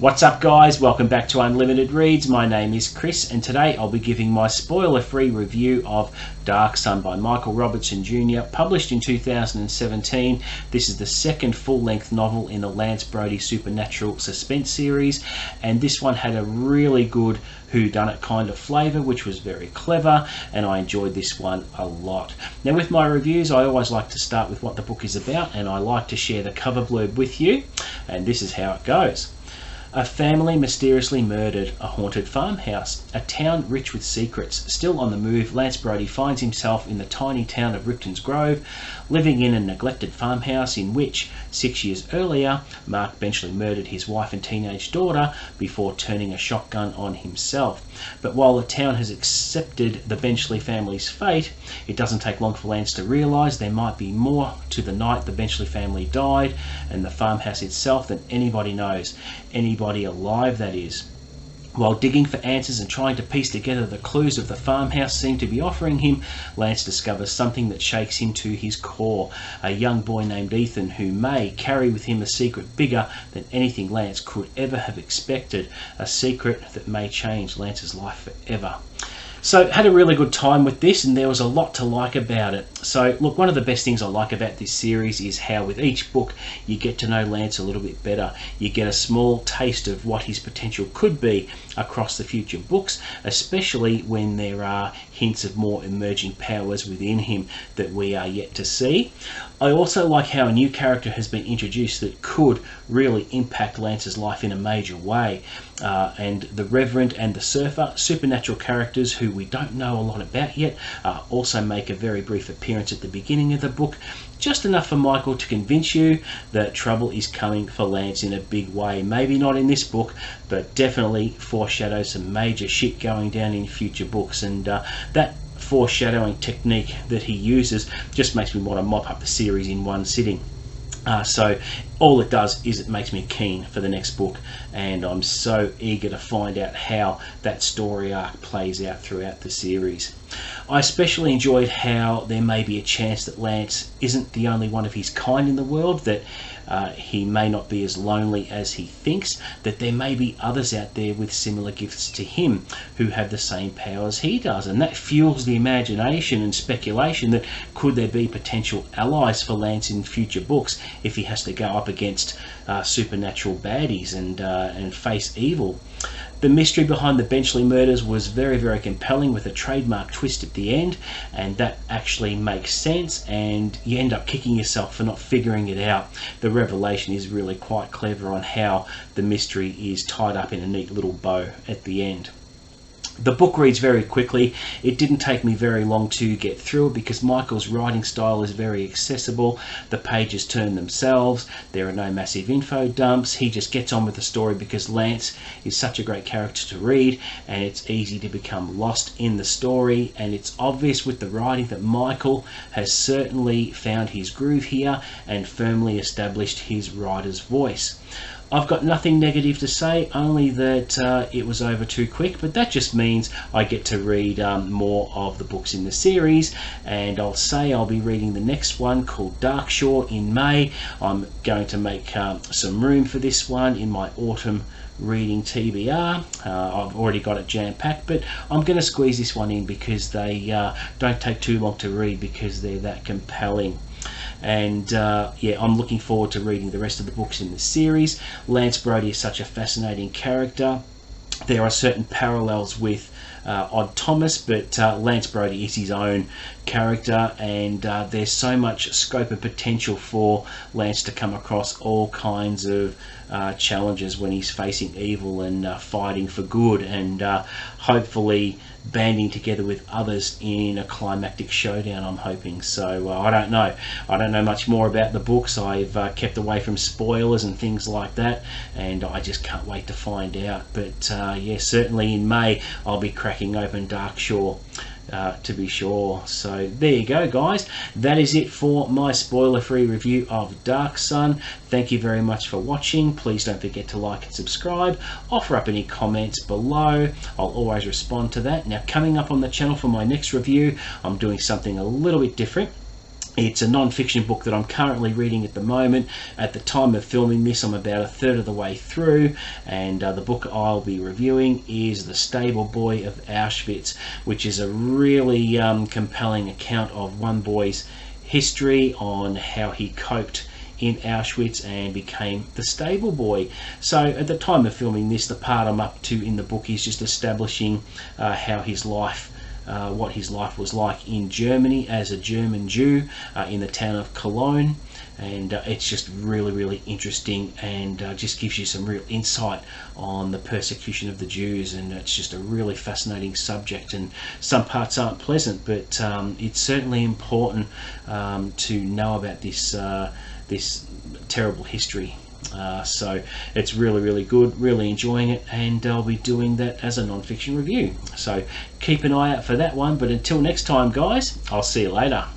What's up guys, welcome back to Unlimited Reads. My name is Chris and today I'll be giving my spoiler-free review of Dark Sun by Michael Robertson Jr. Published in 2017. This is the second full-length novel in the Lance Brody supernatural suspense series, and this one had a really good whodunit kind of flavour, which was very clever, and I enjoyed this one a lot. Now with my reviews I always like to start with what the book is about, and I like to share the cover blurb with you, and this is how it goes. A family mysteriously murdered, a haunted farmhouse, a town rich with secrets. Still on the move, Lance Brody finds himself in the tiny town of Ripton's Grove, living in a neglected farmhouse in which, 6 years earlier, Mark Benchley murdered his wife and teenage daughter before turning a shotgun on himself. But while the town has accepted the Benchley family's fate, it doesn't take long for Lance to realise there might be more to the night the Benchley family died and the farmhouse itself than anybody knows. Anybody alive, that is. While digging for answers and trying to piece together the clues of the farmhouse seem to be offering him, Lance discovers something that shakes him to his core. A young boy named Ethan who may carry with him a secret bigger than anything Lance could ever have expected. A secret that may change Lance's life forever. So had a really good time with this, and there was a lot to like about it. So look, one of the best things I like about this series is how with each book you get to know Lance a little bit better. You get a small taste of what his potential could be across the future books, especially when there are hints of more emerging powers within him that we are yet to see. I also like how a new character has been introduced that could really impact Lance's life in a major way. And the Reverend and the Surfer, supernatural characters who we don't know a lot about yet, also make a very brief appearance at the beginning of the book. Just enough for Michael to convince you that trouble is coming for Lance in a big way. Maybe not in this book, but definitely foreshadows some major shit going down in future books. And that foreshadowing technique that he uses just makes me want to mop up the series in one sitting. So all it does is it makes me keen for the next book, and I'm so eager to find out how that story arc plays out throughout the series. I especially enjoyed how there may be a chance that Lance isn't the only one of his kind in the world, that he may not be as lonely as he thinks, that there may be others out there with similar gifts to him who have the same powers he does, and that fuels the imagination and speculation that could there be potential allies for Lance in future books if he has to go up against supernatural baddies and face evil. The mystery behind the Benchley murders was very, very compelling, with a trademark twist at the end, and that actually makes sense, and you end up kicking yourself for not figuring it out. The revelation is really quite clever on how the mystery is tied up in a neat little bow at the end. The book reads very quickly. It didn't take me very long to get through it because Michael's writing style is very accessible. The pages turn themselves. There are no massive info dumps. He just gets on with the story because Lance is such a great character to read, and it's easy to become lost in the story. And it's obvious with the writing that Michael has certainly found his groove here and firmly established his writer's voice. I've got nothing negative to say, only that it was over too quick, but that just means I get to read more of the books in the series, and I'll say I'll be reading the next one called Dark Shore in May. I'm going to make some room for this one in my autumn reading TBR. I've already got it jam-packed, but I'm going to squeeze this one in because they don't take too long to read because they're that compelling. And yeah, I'm looking forward to reading the rest of the books in the series. Lance Brody is such a fascinating character. There are certain parallels with Odd Thomas, but Lance Brody is his own character, and there's so much scope and potential for Lance to come across all kinds of challenges when he's facing evil and fighting for good, and hopefully banding together with others in a climactic showdown, I'm hoping. So I don't know much more about the books. I've kept away from spoilers and things like that, and I just can't wait to find out. But yeah, certainly in May I'll be cracking open Dark Shore, to be sure. So there you go guys, that is it for my spoiler-free review of Dark Sun. Thank you very much for watching. Please don't forget to like and subscribe. Offer up any comments below. I'll always respond to that. Now coming up on the channel for my next review, I'm doing something a little bit different. It's a non-fiction book that I'm currently reading at the moment. At the time of filming this, I'm about a third of the way through, and the book I'll be reviewing is The Stable Boy of Auschwitz, which is a really compelling account of one boy's history on how he coped in Auschwitz and became the stable boy. So at the time of filming this, the part I'm up to in the book is just establishing how his life what his life was like in Germany as a German Jew in the town of Cologne, and it's just really interesting, and just gives you some real insight on the persecution of the Jews, and it's just a really fascinating subject, and some parts aren't pleasant, but it's certainly important to know about this this terrible history. So it's really good, really enjoying it, and I'll be doing that as a non-fiction review. So keep an eye out for that one, but until next time guys, I'll see you later.